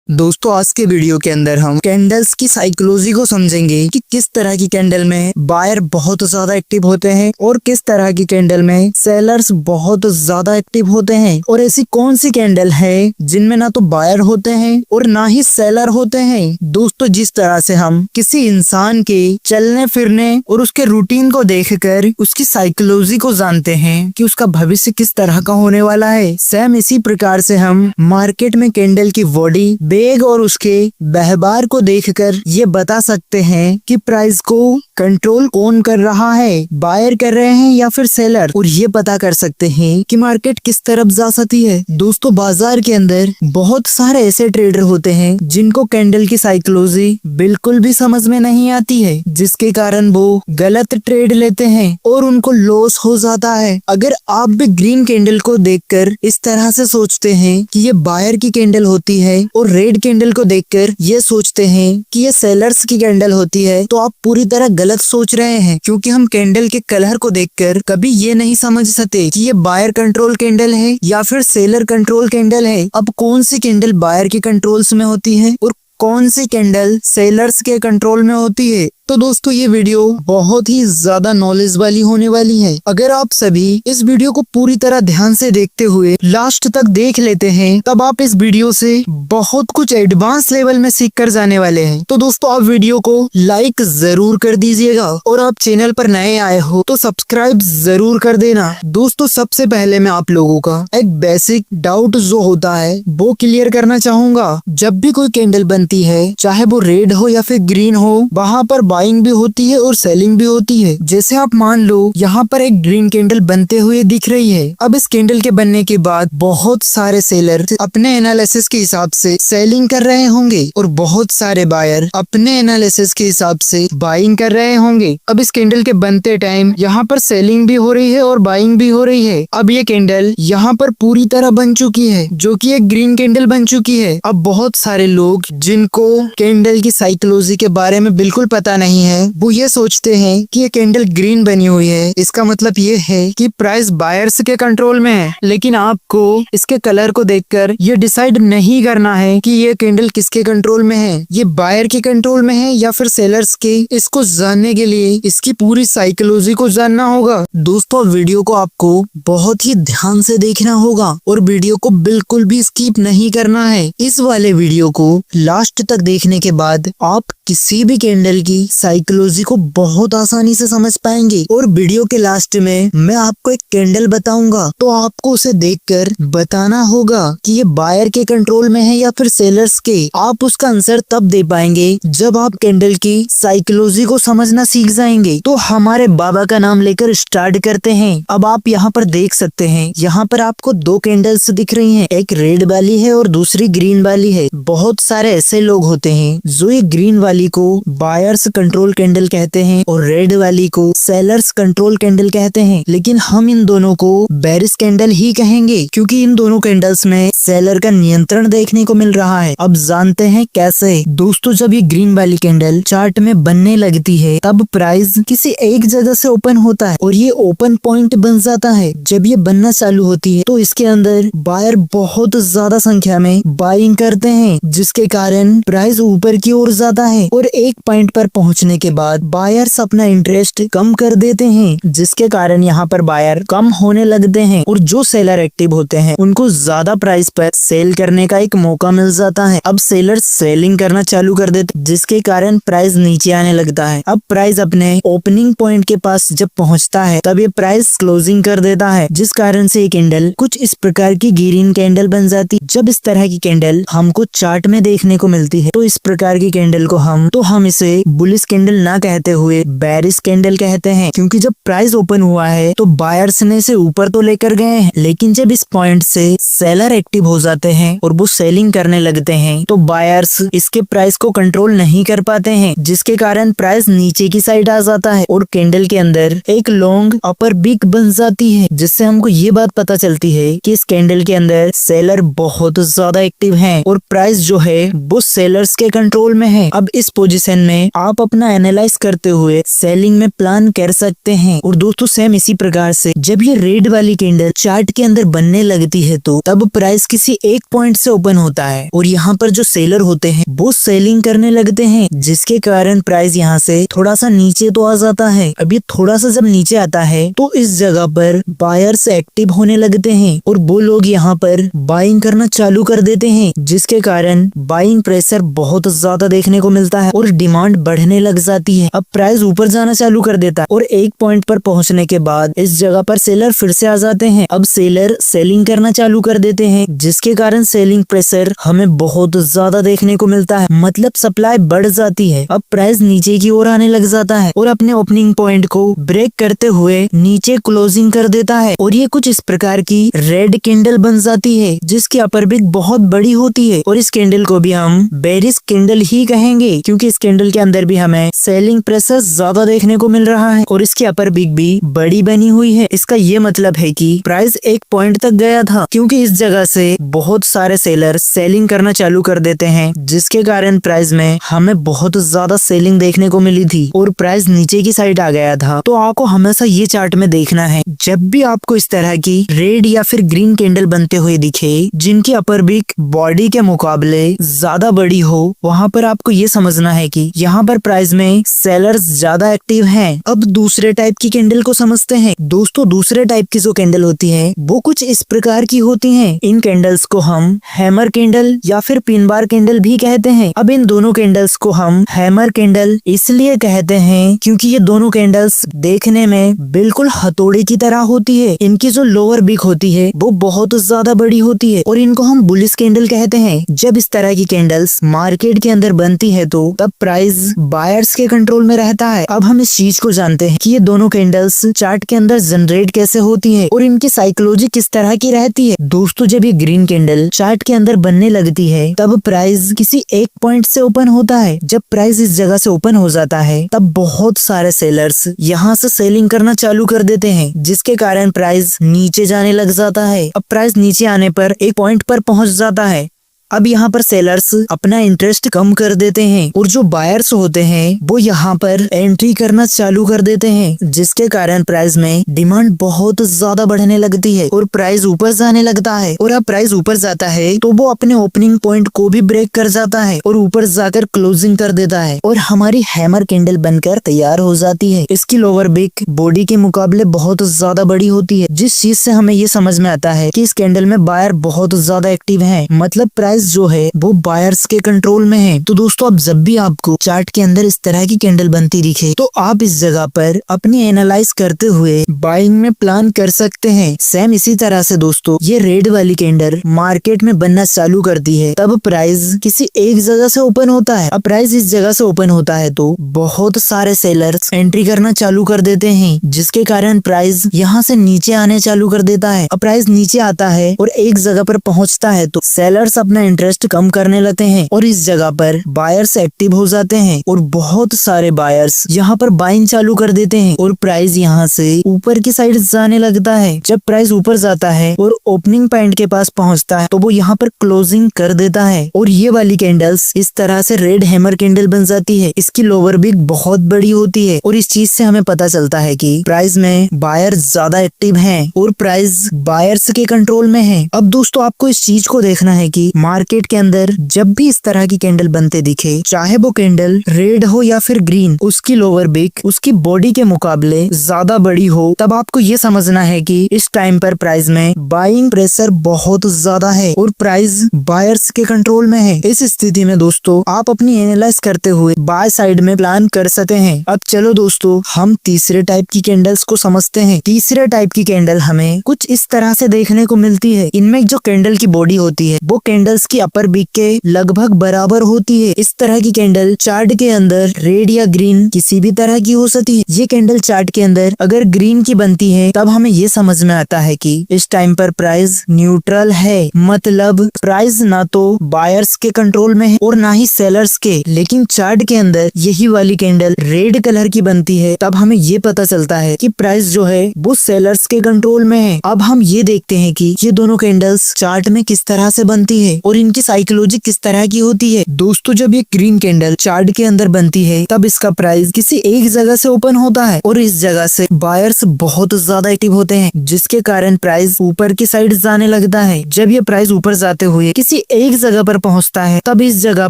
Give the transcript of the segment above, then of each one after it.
दोस्तों आज के वीडियो के अंदर हम कैंडल्स की साइकोलॉजी को समझेंगे कि किस तरह की कैंडल में बायर बहुत ज्यादा एक्टिव होते हैं और किस तरह की कैंडल में सेलर्स बहुत ज्यादा एक्टिव होते हैं और ऐसी कौन सी कैंडल है जिनमें ना तो बायर होते हैं और ना ही सेलर होते हैं। दोस्तों जिस तरह से हम किसी इंसान के चलने फिरने और उसके रूटीन को देखकर उसकी साइकोलॉजी को जानते हैं कि उसका भविष्य किस तरह का होने वाला है, सेम इसी प्रकार से हम मार्केट में कैंडल की बॉडी बेग और उसके व्यवहार को देखकर ये बता सकते हैं कि प्राइस को कंट्रोल कौन कर रहा है, बायर कर रहे हैं या फिर सेलर, और ये पता कर सकते हैं कि मार्केट किस तरफ जा सकती है। दोस्तों बाजार के अंदर बहुत सारे ऐसे ट्रेडर होते हैं जिनको कैंडल की साइकोलॉजी बिल्कुल भी समझ में नहीं आती है, जिसके कारण वो गलत ट्रेड लेते हैं और उनको लॉस हो जाता है। अगर आप भी ग्रीन कैंडल को देखकर इस तरह से सोचते हैं कि ये बायर की कैंडल होती है और रेड कैंडल को देखकर ये सोचते हैं कि ये सेलर्स की कैंडल होती है, तो आप पूरी तरह गलत सोच रहे हैं, क्योंकि हम कैंडल के कलर को देखकर कभी ये नहीं समझ सकते कि ये बायर कंट्रोल कैंडल है या फिर सेलर कंट्रोल कैंडल है। अब कौन सी कैंडल बायर के कंट्रोल्स में होती है और कौन सी कैंडल सेलर्स के कंट्रोल में होती है। तो दोस्तों ये वीडियो बहुत ही ज्यादा नॉलेज वाली होने वाली है। अगर आप सभी इस वीडियो को पूरी तरह ध्यान से देखते हुए लास्ट तक देख लेते हैं तब आप इस वीडियो से बहुत कुछ एडवांस लेवल में सीख कर जाने वाले हैं। तो दोस्तों आप वीडियो को लाइक जरूर कर दीजिएगा और आप चैनल पर नए आए हो तो सब्सक्राइब जरूर कर देना। दोस्तों सबसे पहले मैं आप लोगों का एक बेसिक डाउट जो होता है वो क्लियर करना चाहूंगा। जब भी कोई कैंडल बनती है, चाहे वो रेड हो या फिर ग्रीन हो, वहाँ पर बाइंग भी होती है और सेलिंग भी होती है। जैसे आप मान लो यहाँ पर एक ग्रीन कैंडल बनते हुए दिख रही है। अब इस कैंडल के बनने के बाद बहुत सारे सेलर अपने एनालिसिस के हिसाब से सेलिंग कर रहे होंगे और बहुत सारे बायर अपने एनालिसिस के हिसाब से बाइंग कर रहे होंगे। अब इस कैंडल के बनते टाइम यहाँ पर सेलिंग भी हो रही है और बाइंग भी हो रही है। अब ये कैंडल यहाँ पर पूरी तरह बन चुकी है, जो कि एक ग्रीन कैंडल बन चुकी है। अब बहुत सारे लोग जिनको कैंडल की साइकोलॉजी के बारे में बिल्कुल पता नहीं है, वो ये सोचते हैं कि ये कैंडल ग्रीन बनी हुई है, इसका मतलब ये है कि प्राइस बायर्स के कंट्रोल में है। लेकिन आपको इसके कलर को देखकर ये डिसाइड नहीं करना है कि ये कैंडल किसके कंट्रोल में है, ये बायर के कंट्रोल में है या फिर सेलर्स के। इसको जानने के लिए इसकी पूरी साइकोलॉजी को जानना होगा। दोस्तों वीडियो को आपको बहुत ही ध्यान से देखना होगा और वीडियो को बिल्कुल भी स्किप नहीं करना है। इस वाले वीडियो को लास्ट तक देखने के बाद आप किसी भी कैंडल की साइकोलॉजी को बहुत आसानी से समझ पाएंगे। और वीडियो के लास्ट में मैं आपको एक कैंडल बताऊंगा, तो आपको उसे देखकर बताना होगा कि ये बायर के कंट्रोल में है या फिर सेलर्स के। आप उसका आंसर तब दे पाएंगे जब आप कैंडल की साइकोलॉजी को समझना सीख जाएंगे। तो हमारे बाबा का नाम लेकर स्टार्ट करते हैं। अब आप यहाँ पर देख सकते हैं, यहाँ पर आपको दो कैंडल्स दिख रही हैं, एक रेड वाली है और दूसरी ग्रीन वाली है। बहुत सारे ऐसे लोग होते हैं जो ये ग्रीन वाली को बायर्स कंट्रोल कैंडल कहते हैं और रेड वाली को सेलर्स कंट्रोल कैंडल कहते हैं, लेकिन हम इन दोनों को बेरिश कैंडल ही कहेंगे, क्योंकि इन दोनों कैंडल्स में सेलर का नियंत्रण देखने को मिल रहा है। अब जानते हैं कैसे। दोस्तों जब ये ग्रीन वाली कैंडल चार्ट में बनने लगती है तब प्राइस किसी एक जगह से ओपन होता है और ये ओपन पॉइंट बन जाता है। जब ये बनना चालू होती है तो इसके अंदर बायर बहुत ज्यादा संख्या में बाइंग करते हैं, जिसके कारण प्राइस ऊपर की ओर जाता है और एक पॉइंट पर पहुंचने के बाद बायर्स अपना इंटरेस्ट कम कर देते हैं, जिसके कारण यहाँ पर बायर कम होने लगते हैं और जो सेलर एक्टिव होते हैं उनको ज्यादा प्राइस पर सेल करने का एक मौका मिल जाता है। अब सेलर सेलिंग करना चालू कर देते, जिसके कारण प्राइस नीचे आने लगता है। अब प्राइस अपने ओपनिंग पॉइंट के पास जब पहुंचता है तब ये प्राइस क्लोजिंग कर देता है, जिस कारण से ये कैंडल कुछ इस प्रकार की ग्रीन कैंडल बन जाती। जब इस तरह की कैंडल हमको चार्ट में देखने को मिलती है तो इस प्रकार की कैंडल को हम इसे बुलिश कैंडल ना कहते हुए बेरिश कैंडल कहते हैं, क्योंकि जब प्राइस ओपन हुआ है तो बायर्स ने इसे ऊपर तो लेकर गए हैं, लेकिन जब इस पॉइंट से सेलर एक्टिव हो जाते हैं और वो सेलिंग करने लगते हैं तो बायर्स इसके प्राइस को कंट्रोल नहीं कर पाते हैं, जिसके कारण प्राइस नीचे की साइड आ जाता है और कैंडल के अंदर एक लॉन्ग अपर बिग बन जाती है, जिससे हमको ये बात पता चलती है कि इस कैंडल के अंदर सेलर बहुत ज्यादा एक्टिव हैं और प्राइस जो है वो सेलर्स के कंट्रोल में है। अब इस इस पोजीशन में आप अपना एनालाइज करते हुए सेलिंग में प्लान कर सकते हैं। और दोस्तों सेम इसी प्रकार से जब ये रेड वाली कैंडल चार्ट के अंदर बनने लगती है तो तब प्राइस किसी एक पॉइंट से ओपन होता है और यहाँ पर जो सेलर होते हैं वो सेलिंग करने लगते हैं, जिसके कारण प्राइस यहाँ से थोड़ा सा नीचे तो आ जाता है। अभी थोड़ा सा जब नीचे आता है तो इस जगह पर बायर्स एक्टिव होने लगते हैं और वो लोग यहाँ पर बाइंग करना चालू कर देते हैं, जिसके कारण बाइंग प्रेशर बहुत ज्यादा देखने को मिलता है और डिमांड बढ़ने लग जाती है। अब प्राइस ऊपर जाना चालू कर देता है और एक पॉइंट पर पहुंचने के बाद इस जगह पर सेलर फिर से आ जाते हैं। अब सेलर सेलिंग करना चालू कर देते हैं, जिसके कारण सेलिंग प्रेशर हमें बहुत ज्यादा देखने को मिलता है, मतलब सप्लाई बढ़ जाती है। अब प्राइस नीचे की ओर आने लग जाता है और अपने ओपनिंग पॉइंट को ब्रेक करते हुए नीचे क्लोजिंग कर देता है और ये कुछ इस प्रकार की रेड कैंडल बन जाती है, जिसकी अपर बिग बहुत बड़ी होती है और इस कैंडल को भी हम बेरिश कैंडल ही कहेंगे, क्योंकि इस कैंडल के अंदर भी हमें सेलिंग प्रेशर ज्यादा देखने को मिल रहा है और इसकी अपर बिग भी बड़ी बनी हुई है। इसका ये मतलब है कि प्राइस एक पॉइंट तक गया था, क्योंकि इस जगह से बहुत सारे सेलर सेलिंग करना चालू कर देते हैं, जिसके कारण प्राइस में हमें बहुत ज्यादा सेलिंग देखने को मिली थी और प्राइस नीचे की साइड आ गया था। तो आपको हमेशा ये चार्ट में देखना है, जब भी आपको इस तरह की रेड या फिर ग्रीन कैंडल बनते हुए दिखे जिनकी अपर बिग बॉडी के मुकाबले ज्यादा बड़ी हो, वहाँ पर आपको ये समझना है कि यहाँ पर प्राइस में सेलर्स ज्यादा एक्टिव हैं। अब दूसरे टाइप की कैंडल को समझते हैं। दोस्तों दूसरे टाइप की जो कैंडल होती है वो कुछ इस प्रकार की होती हैं। इन कैंडल्स को हम हैमर कैंडल या फिर पिन बार कैंडल भी कहते हैं। अब इन दोनों कैंडल्स को हम हैमर कैंडल इसलिए कहते हैं क्योंकि ये दोनों कैंडल्स देखने में बिल्कुल हथौड़े की तरह होती है। इनकी जो लोअर बिग होती है वो बहुत ज्यादा बड़ी होती है और इनको हम बुलिश कैंडल कहते हैं। जब इस तरह की कैंडल्स मार्केट के अंदर बनती है तो तब प्राइस बायर्स के कंट्रोल में रहता है। अब हम इस चीज को जानते हैं कि ये दोनों कैंडल्स चार्ट के अंदर जनरेट कैसे होती है और इनकी साइकोलॉजी किस तरह की रहती है। दोस्तों जब ये ग्रीन कैंडल चार्ट के अंदर बनने लगती है तब प्राइस किसी एक पॉइंट से ओपन होता है। जब प्राइस इस जगह से ओपन हो जाता है तब बहुत सारे सेलर्स यहाँ से सेलिंग करना चालू कर देते हैं, जिसके कारण प्राइस नीचे जाने लग जाता है। अब प्राइस नीचे आने पर एक पॉइंट पर पहुंच जाता है। अब यहाँ पर सेलर्स अपना इंटरेस्ट कम कर देते हैं और जो बायर्स होते हैं वो यहाँ पर एंट्री करना चालू कर देते हैं, जिसके कारण प्राइस में डिमांड बहुत ज्यादा बढ़ने लगती है और प्राइस ऊपर जाने लगता है। और अब प्राइस ऊपर जाता है तो वो अपने ओपनिंग पॉइंट को भी ब्रेक कर जाता है और ऊपर जाकर क्लोजिंग कर देता है और हमारी हैमर कैंडल बनकर तैयार हो जाती है। इसकी लोअर बिग बॉडी के मुकाबले बहुत ज्यादा बड़ी होती है, जिस चीज से हमें ये समझ में आता है कि इस कैंडल में बायर बहुत ज्यादा एक्टिव है, मतलब प्राइस जो है वो बायर्स के कंट्रोल में है। तो दोस्तों अब जब भी आपको चार्ट के अंदर इस तरह की कैंडल बनती दिखे तो आप इस जगह पर अपनी एनालाइज करते हुए बाइंग में प्लान कर सकते हैं। सेम इसी तरह से दोस्तों ये रेड वाली कैंडल मार्केट में बनना चालू करती है तब प्राइस किसी एक जगह से ओपन होता है। अब प्राइस इस जगह से ओपन होता है तो बहुत सारे सेलर्स एंट्री करना चालू कर देते हैं, जिसके कारण प्राइस यहाँ से नीचे आने चालू कर देता है। अब प्राइस नीचे आता है और एक जगह पर पहुँचता है तो सेलर्स अपना इंटरेस्ट कम करने लगते हैं और इस जगह पर बायर्स एक्टिव हो जाते हैं और बहुत सारे बायर्स यहाँ पर बाइंग चालू कर देते हैं और प्राइस यहाँ से ऊपर की साइड जाने लगता है। जब प्राइस ऊपर जाता है और ओपनिंग पॉइंट के पास पहुँचता है तो वो यहाँ पर क्लोजिंग कर देता है और ये वाली कैंडल्स इस तरह से रेड हैमर कैंडल बन जाती है। इसकी लोअर बिग बहुत बड़ी होती है और इस चीज से हमें पता चलता है कि प्राइस में बायर ज्यादा एक्टिव हैं और प्राइस बायर्स के कंट्रोल में है। अब दोस्तों आपको इस चीज को देखना है कि मार्केट के अंदर जब भी इस तरह की कैंडल बनते दिखे, चाहे वो कैंडल रेड हो या फिर ग्रीन, उसकी लोअर बिग उसकी बॉडी के मुकाबले ज्यादा बड़ी हो, तब आपको ये समझना है कि इस टाइम पर प्राइस में बाइंग प्रेशर बहुत ज्यादा है और प्राइस बायर्स के कंट्रोल में है। इस स्थिति में दोस्तों आप अपनी एनालाइज करते हुए बाय साइड में प्लान कर सकते हैं। अब चलो दोस्तों हम तीसरे टाइप की कैंडल्स को समझते हैं। तीसरे टाइप की कैंडल हमें कुछ इस तरह से देखने को मिलती है। इनमें जो कैंडल की बॉडी होती है वो कैंडल्स की अपर बिग के लगभग बराबर होती है। इस तरह की कैंडल चार्ट के अंदर रेड या ग्रीन किसी भी तरह की हो सकती है। ये कैंडल चार्ट के अंदर अगर ग्रीन की बनती है तब हमें ये समझ में आता है कि इस टाइम पर प्राइस न्यूट्रल है, मतलब प्राइस ना तो बायर्स के कंट्रोल में है और ना ही सेलर्स के। लेकिन चार्ट के अंदर यही वाली कैंडल रेड कलर की बनती है तब हमें ये पता चलता है कि प्राइस जो है वो सेलर्स के कंट्रोल में है। अब हम ये देखते हैं कि ये दोनों कैंडल्स चार्ट में किस तरह से बनती है और और इनकी साइकोलॉजी किस तरह की होती है। दोस्तों जब ये ग्रीन कैंडल चार्ट के अंदर बनती है तब इसका प्राइस किसी एक जगह से ओपन होता है और इस जगह से बायर्स बहुत ज्यादा एक्टिव होते हैं, जिसके कारण प्राइस ऊपर की साइड जाने लगता है। जब ये प्राइस ऊपर जाते हुए किसी एक जगह पर पहुंचता है तब इस जगह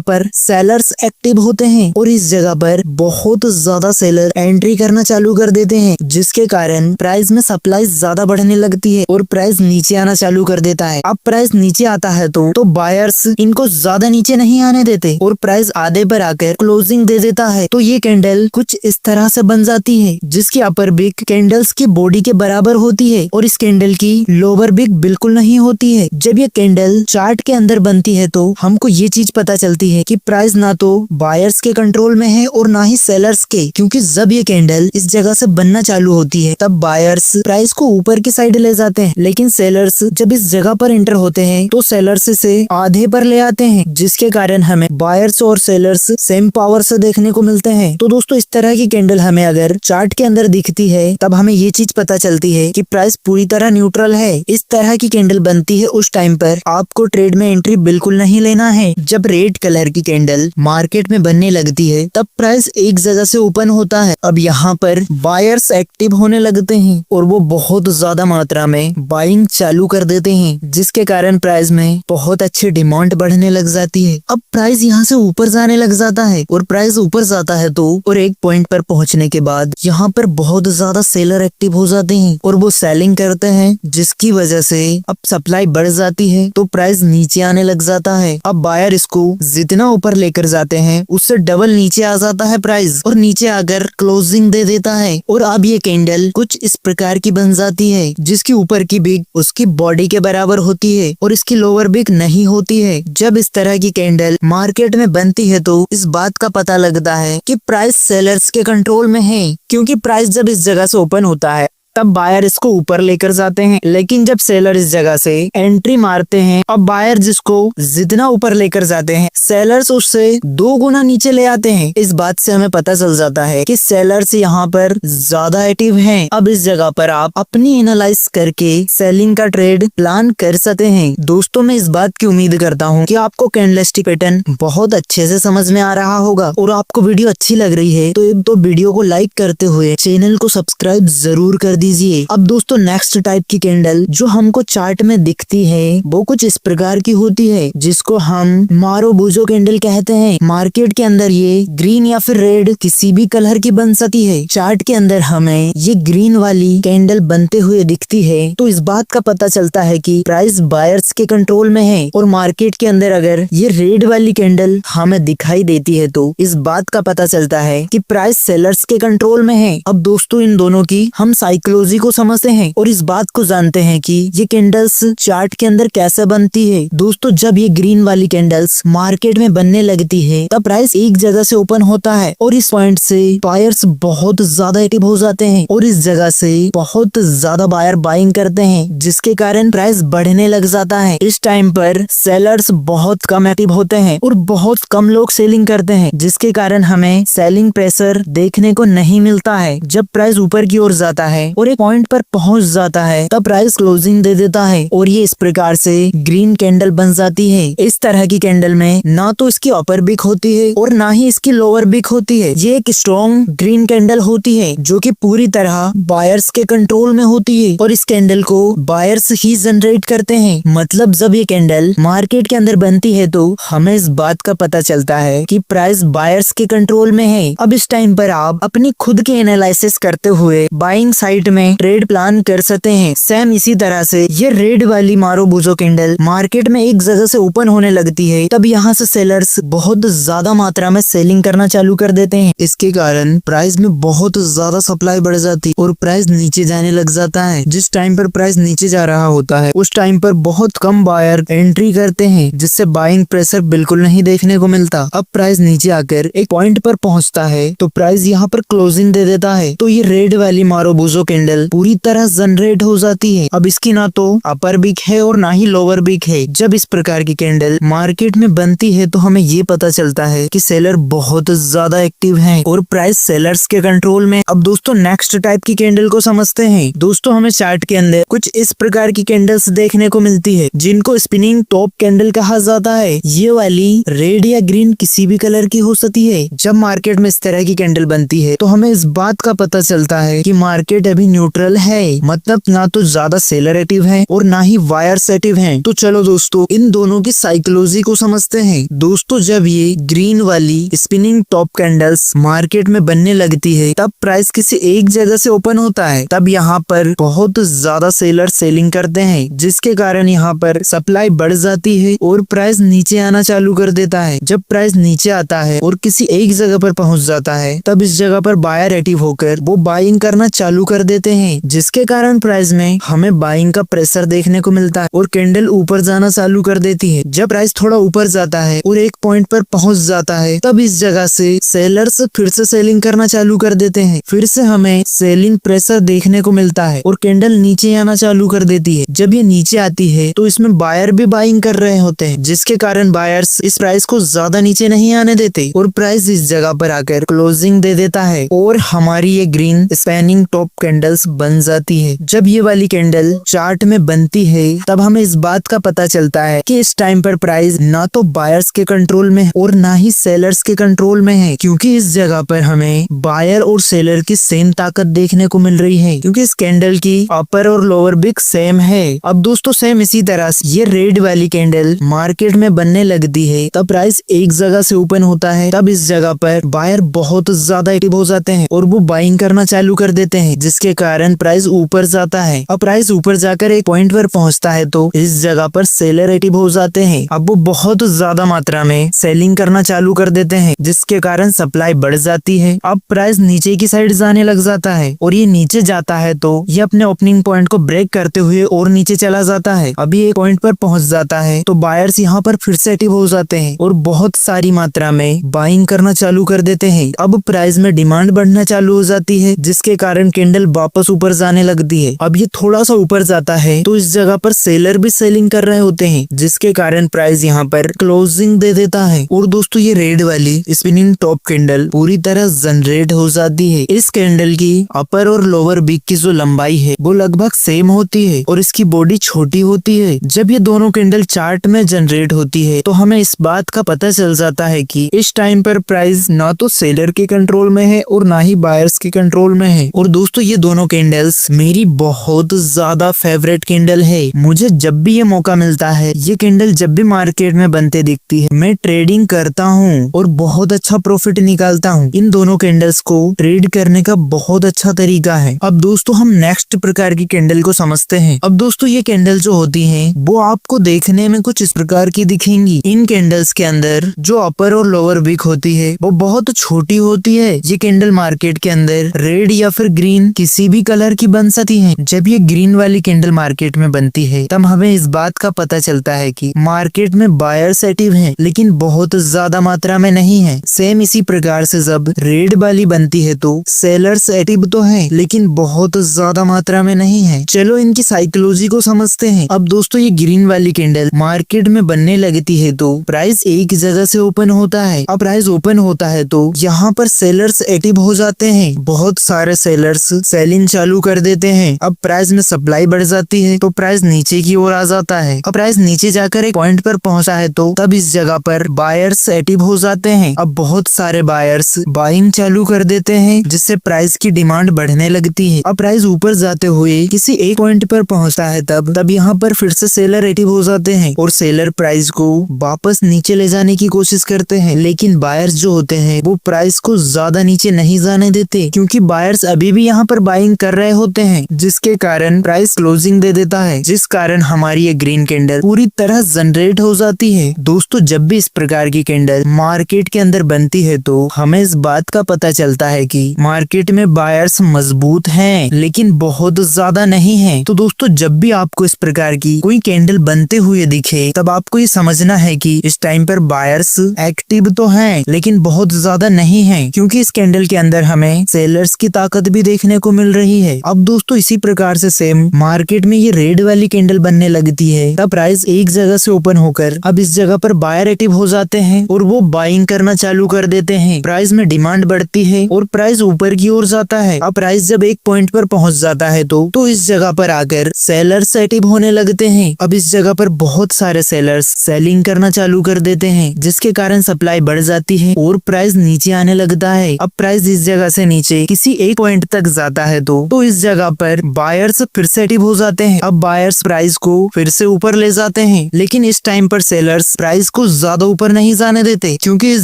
पर सेलर्स एक्टिव होते हैं और इस जगह पर बहुत ज्यादा सेलर एंट्री करना चालू कर देते हैं, जिसके कारण प्राइस में सप्लाई ज्यादा बढ़ने लगती है और प्राइस नीचे आना चालू कर देता है। अब प्राइस नीचे आता है तो बायर्स इनको ज्यादा नीचे नहीं आने देते और प्राइस आधे पर आकर क्लोजिंग दे देता है। तो ये कैंडल कुछ इस तरह से बन जाती है, जिसकी अपर बिग कैंडल्स की बॉडी के बराबर होती है और इस कैंडल की लोअर बिग बिल्कुल नहीं होती है। जब ये कैंडल चार्ट के अंदर बनती है तो हमको ये चीज पता चलती है कि प्राइस ना तो बायर्स के कंट्रोल में है और ना ही सेलर्स के, क्योंकि जब ये कैंडल इस जगह से बनना चालू होती है तब बायर्स प्राइस को ऊपर की साइड ले जाते हैं, लेकिन सेलर्स जब इस जगह पर एंटर होते हैं तो सेलर्स से आधे पर ले आते हैं, जिसके कारण हमें बायर्स और सेलर्स सेम पावर से देखने को मिलते हैं। तो दोस्तों इस तरह की कैंडल हमें अगर चार्ट के अंदर दिखती है तब हमें ये चीज पता चलती है कि प्राइस पूरी तरह न्यूट्रल है। इस तरह की कैंडल बनती है उस टाइम पर आपको ट्रेड में एंट्री बिल्कुल नहीं लेना है। जब रेड कलर की कैंडल मार्केट में बनने लगती है तब प्राइस एक जगह से ओपन होता है। अब यहाँ पर बायर्स एक्टिव होने लगते हैं और वो बहुत ज्यादा मात्रा में बाइंग चालू कर देते हैं, जिसके कारण प्राइस में बहुत अच्छी डिमांड बढ़ने लग जाती है। अब प्राइस यहाँ से ऊपर जाने लग जाता है और प्राइस ऊपर जाता है तो और एक पॉइंट पर पहुंचने के बाद यहाँ पर बहुत ज्यादा सेलर एक्टिव हो जाते हैं और वो सेलिंग करते हैं, जिसकी वजह से अब सप्लाई बढ़ जाती है तो प्राइस नीचे आने लग जाता है। अब बायर इसको जितना ऊपर लेकर जाते हैं उससे डबल नीचे आ जाता है प्राइस और नीचे आकर क्लोजिंग दे देता है और अब ये कैंडल कुछ इस प्रकार की बन जाती है, जिसकी ऊपर की बिग उसकी बॉडी के बराबर होती है और इसकी लोअर बिग नहीं होती है। जब इस तरह की कैंडल मार्केट में बनती है तो इस बात का पता लगता है कि प्राइस सेलर्स के कंट्रोल में है, क्योंकि प्राइस जब इस जगह से ओपन होता है तब बायर इसको ऊपर लेकर जाते हैं, लेकिन जब सेलर इस जगह से एंट्री मारते हैं अब बायर जिसको जितना ऊपर लेकर जाते हैं सेलर्स उससे 2 गुना नीचे ले आते हैं। इस बात से हमें पता चल जाता है कि सेलर्स यहाँ पर ज्यादा एक्टिव हैं। अब इस जगह पर आप अपनी एनालाइज करके सेलिंग का ट्रेड प्लान कर सकते हैं। दोस्तों मैं इस बात की उम्मीद करता हूँ कि आपको कैंडलस्टिक पैटर्न बहुत अच्छे से समझ में आ रहा होगा और आपको वीडियो अच्छी लग रही है तो वीडियो को लाइक करते हुए चैनल को सब्सक्राइब जरूर कर दीजिए। अब दोस्तों नेक्स्ट टाइप की कैंडल जो हमको चार्ट में दिखती है वो कुछ इस प्रकार की होती है, जिसको हम मारुबुजो कैंडल कहते हैं। मार्केट के अंदर ये ग्रीन या फिर रेड किसी भी कलर की बन सकती है। चार्ट के अंदर हमें ये ग्रीन वाली कैंडल बनते हुए दिखती है तो इस बात का पता चलता है कि प्राइस बायर्स के कंट्रोल में है और मार्केट के अंदर अगर ये रेड वाली कैंडल हमें दिखाई देती है तो इस बात का पता चलता है कि प्राइस सेलर्स के कंट्रोल में है। अब दोस्तों इन दोनों की हम साइकोलॉजी को समझते हैं और इस बात को जानते हैं कि ये कैंडल्स चार्ट के अंदर कैसे बनती है। दोस्तों जब ये ग्रीन वाली कैंडल्स मार्केट में बनने लगती है तब प्राइस एक जगह से ओपन होता है और इस पॉइंट से बायर्स बहुत ज्यादा एक्टिव हो जाते हैं और इस जगह से बहुत ज्यादा बायर बाइंग करते हैं, जिसके कारण प्राइस बढ़ने लग जाता है। इस टाइम पर सेलर्स बहुत कम एक्टिव होते हैं और बहुत कम लोग सेलिंग करते हैं, जिसके कारण हमें सेलिंग प्रेशर देखने को नहीं मिलता है। जब प्राइस ऊपर की ओर जाता है और एक पॉइंट पर पहुंच जाता है तब प्राइस क्लोजिंग दे देता है और ये इस प्रकार से ग्रीन कैंडल बन जाती है। इस तरह की कैंडल में ना तो इसकी अपर बिग होती है और ना ही इसकी लोअर बिग होती है। ये एक स्ट्रॉन्ग ग्रीन कैंडल होती है जो कि पूरी तरह बायर्स के कंट्रोल में होती है और इस कैंडल को बायर्स ही जनरेट करते हैं। मतलब जब ये कैंडल मार्केट के अंदर बनती है तो हमें इस बात का पता चलता है कि प्राइस बायर्स के कंट्रोल में है। अब इस टाइम पर आप अपनी खुद की एनालिसिस करते हुए बाइंग साइड में ट्रेड प्लान कर सकते हैं। सेम इसी तरह से ये रेड वाली मारुबुजो कैंडल मार्केट में एक जगह से ओपन होने लगती है तब यहाँ से सेलर्स बहुत ज्यादा मात्रा में सेलिंग करना चालू कर देते हैं। इसके कारण प्राइस में बहुत ज्यादा सप्लाई बढ़ जाती और प्राइस नीचे जाने लग जाता है। जिस टाइम पर प्राइस नीचे जा रहा होता है उस टाइम पर बहुत कम बायर एंट्री करते हैं, जिससे बाइंग प्रेशर बिल्कुल नहीं देखने को मिलता। अब प्राइस नीचे आकर एक पॉइंट पर पहुंचता है तो प्राइस यहाँ पर क्लोजिंग दे देता है। तो ये रेड वाली मारुबुजो कैंडल पूरी तरह जनरेट हो जाती है। अब इसकी ना तो अपर बीक है और ना ही लोअर बीक है। जब इस प्रकार की कैंडल मार्केट में बनती है तो हमें ये पता चलता है कि सेलर बहुत ज्यादा एक्टिव हैं और प्राइस सेलर्स के कंट्रोल में। अब दोस्तों नेक्स्ट टाइप की कैंडल को समझते हैं। दोस्तों हमें चार्ट के अंदर कुछ इस प्रकार की कैंडल्स देखने को मिलती है जिनको स्पिनिंग टॉप कैंडल कहा जाता है। ये वाली रेड या ग्रीन किसी भी कलर की हो सकती है। जब मार्केट में इस तरह की कैंडल बनती है तो हमें इस बात का पता चलता है कि मार्केट अभी न्यूट्रल है, मतलब ना तो ज्यादा सेलर एक्टिव है और ना ही वायर्स एक्टिव हैं। तो चलो दोस्तों इन दोनों की साइकोलॉजी को समझते हैं। दोस्तों जब ये ग्रीन वाली स्पिनिंग टॉप कैंडल्स मार्केट में बनने लगती है तब प्राइस किसी एक जगह से ओपन होता है। तब यहाँ पर बहुत ज्यादा सेलर सेलिंग करते हैं जिसके कारण यहाँ पर सप्लाई बढ़ जाती है और प्राइस नीचे आना चालू कर देता है। जब प्राइस नीचे आता है और किसी एक जगह पर पहुंच जाता है तब इस जगह पर बायर एक्टिव होकर वो बाइंग करना चालू कर देते हैं जिसके कारण प्राइस में हमें बाइंग का प्रेशर देखने को मिलता है और कैंडल ऊपर जाना चालू कर देती है। जब प्राइस थोड़ा ऊपर जाता है और एक पॉइंट पर पहुंच जाता है तब इस जगह से सेलर्स फिर से सेलिंग करना चालू कर देते हैं। फिर से हमें सेलिंग प्रेशर देखने को मिलता है और कैंडल नीचे आना चालू कर देती है। जब ये नीचे आती है तो इसमें बायर भी बाइंग कर रहे होते हैं जिसके कारण बायर्स इस प्राइस को ज्यादा नीचे नहीं आने देते और प्राइस इस जगह पर आकर क्लोजिंग दे देता है और हमारी ये ग्रीन स्पैनिंग टॉप कैंडल्स बन जाती है। जब ये वाली कैंडल चार्ट में बनती है तब हमें इस बात का पता चलता है कि इस टाइम पर प्राइस ना तो बायर्स के कंट्रोल में और ना ही सेलर्स के कंट्रोल में है, क्योंकि इस जगह पर हमें बायर और सेलर की सेम ताकत देखने को मिल रही है क्योंकि इस कैंडल की अपर और लोअर बिग सेम है। अब दोस्तों सेम इसी तरह ये रेड वाली कैंडल मार्केट में बनने लगती है तब प्राइस एक जगह से ओपन होता है। तब इस जगह पर बायर बहुत ज्यादा एक्टिव हो जाते हैं और वो बाइंग करना चालू कर देते हैं जिसके कारण प्राइस ऊपर जाता है। अब प्राइस ऊपर जाकर एक पॉइंट पर पहुंचता है तो इस जगह पर सेलर एक्टिव हो जाते हैं। अब वो बहुत ज्यादा मात्रा में सेलिंग करना चालू कर देते हैं जिसके कारण सप्लाई बढ़ जाती है। अब प्राइस नीचे की साइड जाने लग जाता है और ये नीचे जाता है तो ये अपने ओपनिंग पॉइंट को ब्रेक करते हुए और नीचे चला जाता है। अभी एक पॉइंट पर पहुंच जाता है तो बायर्स यहाँ पर फिर से एक्टिव हो जाते हैं और बहुत सारी मात्रा में बाइंग करना चालू कर देते हैं। अब प्राइस में डिमांड बढ़ना चालू हो जाती है जिसके कारण कैंडल वापस ऊपर जाने लगती है। अब ये थोड़ा सा ऊपर जाता है तो इस जगह पर सेलर भी सेलिंग कर रहे होते हैं जिसके कारण प्राइस यहाँ पर क्लोजिंग दे देता है। और दोस्तों ये रेड वाली स्पिनिंग टॉप कैंडल पूरी तरह जनरेट हो जाती है। इस कैंडल की अपर और लोअर बीक की जो लंबाई है वो लगभग सेम होती है और इसकी बॉडी छोटी होती है। जब ये दोनों कैंडल चार्ट में जनरेट होती है तो हमें इस बात का पता चल जाता है कि इस टाइम पर प्राइस ना तो सेलर के कंट्रोल में है और ना ही बायर्स के कंट्रोल में है। और दोस्तों ये दोनों कैंडल्स मेरी बहुत ज्यादा फेवरेट कैंडल है। मुझे जब भी ये मौका मिलता है, ये कैंडल जब भी मार्केट में बनते दिखती है, मैं ट्रेडिंग करता हूँ और बहुत अच्छा प्रॉफिट निकालता हूँ। इन दोनों कैंडल्स को ट्रेड करने का बहुत अच्छा तरीका है। अब दोस्तों हम नेक्स्ट प्रकार की कैंडल को समझते हैं। अब दोस्तों ये कैंडल जो होती है वो आपको देखने में कुछ इस प्रकार की दिखेंगी। इन कैंडल्स के अंदर जो अपर और लोअर विक होती है वो बहुत छोटी होती है। ये कैंडल मार्केट के अंदर रेड या फिर ग्रीन किसी भी कलर की बन सकती है। जब ये ग्रीन वाली कैंडल मार्केट में बनती है तब हमें इस बात का पता चलता है कि मार्केट में बायर्स एक्टिव हैं लेकिन बहुत ज्यादा मात्रा में नहीं है। सेम इसी प्रकार से जब रेड वाली बनती है तो सेलर्स एक्टिव तो है लेकिन बहुत ज्यादा मात्रा में नहीं है। चलो इनकी साइकोलॉजी को समझते हैं। अब दोस्तों ये ग्रीन वाली कैंडल मार्केट में बनने लगती है तो प्राइस एक जगह से ओपन होता है। अब प्राइस ओपन होता है तो यहाँ पर सेलर्स एक्टिव हो जाते हैं। बहुत सारे सेलर्स सेलिंग चालू कर देते हैं। अब प्राइस में सप्लाई बढ़ जाती है तो प्राइस नीचे की ओर आ जाता है। अब प्राइस नीचे जाकर एक पॉइंट पर पहुंचा है तो तब इस जगह पर बायर्स एक्टिव हो जाते हैं। अब बहुत सारे बायर्स बाइंग चालू कर देते हैं जिससे प्राइस की डिमांड बढ़ने लगती है। अब प्राइस ऊपर जाते हुए किसी एक पॉइंट पर पहुंचता है तब यहाँ पर फिर से सेलर एक्टिव हो जाते हैं और सेलर प्राइस को वापस नीचे ले जाने की कोशिश करते हैं। लेकिन बायर्स जो होते हैं वो प्राइस को ज्यादा नीचे नहीं जाने देते क्योंकि बायर्स अभी भी यहाँ पर बाइंग कर रहे होते हैं जिसके कारण प्राइस क्लोजिंग दे देता है, जिस कारण हमारी ये ग्रीन कैंडल पूरी तरह जनरेट हो जाती है। दोस्तों जब भी इस प्रकार की कैंडल मार्केट के अंदर बनती है तो हमें इस बात का पता चलता है कि मार्केट में बायर्स मजबूत हैं लेकिन बहुत ज्यादा नहीं है। तो दोस्तों जब भी आपको इस प्रकार की कोई कैंडल बनते हुए दिखे तब आपको ये समझना है कि इस टाइम पर बायर्स एक्टिव तो हैं लेकिन बहुत ज्यादा नहीं है, क्योंकि इस कैंडल के अंदर हमें सेलर्स की ताकत भी देखने को मिल मिल रही है। अब दोस्तों इसी प्रकार से सेम मार्केट में ये रेड वाली कैंडल बनने लगती है, तब प्राइस एक जगह से ओपन होकर अब इस जगह पर बायर एक्टिव हो जाते हैं और वो बाइंग करना चालू कर देते हैं। प्राइस में डिमांड बढ़ती है और प्राइस ऊपर की ओर जाता है। अब प्राइस जब एक पॉइंट पर पहुंच जाता है तो इस जगह पर आकर सेलर्स एक्टिव होने लगते हैं। अब इस जगह पर बहुत सारे सेलर्स सेलिंग करना चालू कर देते हैं, जिसके कारण सप्लाई बढ़ जाती है और प्राइस नीचे आने लगता है। अब प्राइस इस जगह से नीचे किसी एक पॉइंट तक जाता है तो इस जगह पर बायर्स फिर से एक्टिव हो जाते हैं। अब बायर्स प्राइस को फिर से ऊपर ले जाते हैं, लेकिन इस टाइम पर सेलर्स प्राइस को ज्यादा ऊपर नहीं जाने देते, क्योंकि इस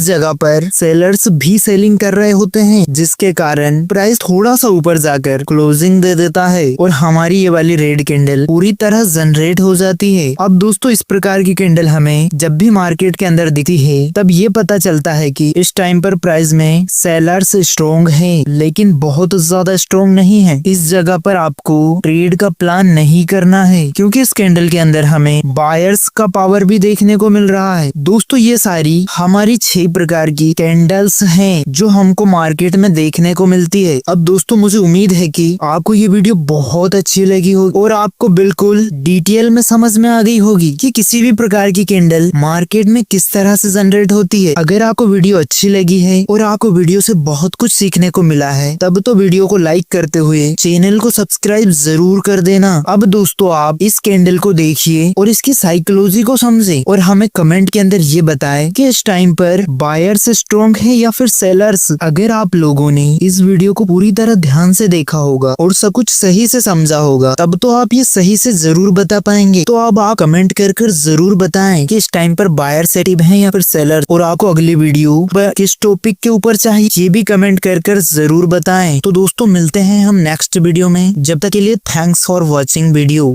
जगह पर सेलर्स भी सेलिंग कर रहे होते हैं, जिसके कारण प्राइस थोड़ा सा ऊपर जाकर क्लोजिंग दे देता है और हमारी ये वाली रेड कैंडल पूरी तरह जनरेट हो जाती है। अब दोस्तों इस प्रकार की कैंडल हमें जब भी मार्केट के अंदर दिखती है तब ये पता चलता है कि इस टाइम पर प्राइस में सेलर्स स्ट्रॉन्ग है, लेकिन बहुत ज्यादा स्ट्रॉन्ग नहीं है। इस जगह पर आपको ट्रेड का प्लान नहीं करना है, क्योंकि इस कैंडल के अंदर हमें बायर्स का पावर भी देखने को मिल रहा है। दोस्तों ये सारी हमारी 6 प्रकार की कैंडल्स हैं जो हमको मार्केट में देखने को मिलती है। अब दोस्तों मुझे उम्मीद है कि आपको ये वीडियो बहुत अच्छी लगी होगी और आपको बिल्कुल डिटेल में समझ में आ गई होगी कि किसी भी प्रकार की कैंडल मार्केट में किस तरह से जनरेट होती है। अगर आपको वीडियो अच्छी लगी है और आपको वीडियो से बहुत कुछ सीखने को मिला है, तब तो वीडियो को लाइक करते हुए चैनल को सब्सक्राइब जरूर कर देना। अब दोस्तों आप इस कैंडल को देखिए और इसकी साइकोलॉजी को समझे और हमें कमेंट के अंदर ये बताएं कि इस टाइम पर बायर्स स्ट्रॉन्ग है या फिर सेलर्स। अगर आप लोगों ने इस वीडियो को पूरी तरह ध्यान से देखा होगा और सब कुछ सही से समझा होगा, तब तो आप ये सही से जरूर बता पाएंगे। तो अब आप कमेंट कर जरूर बताएं कि इस टाइम पर बायर्स एक्टिव है या फिर सेलर, और आपको अगली वीडियो किस टॉपिक के ऊपर चाहिए ये भी कमेंट कर जरूर बताएं। तो दोस्तों मिलते हैं हम नेक्स्ट वीडियो में, जब तक के लिए थैंक्स फॉर वॉचिंग वीडियो।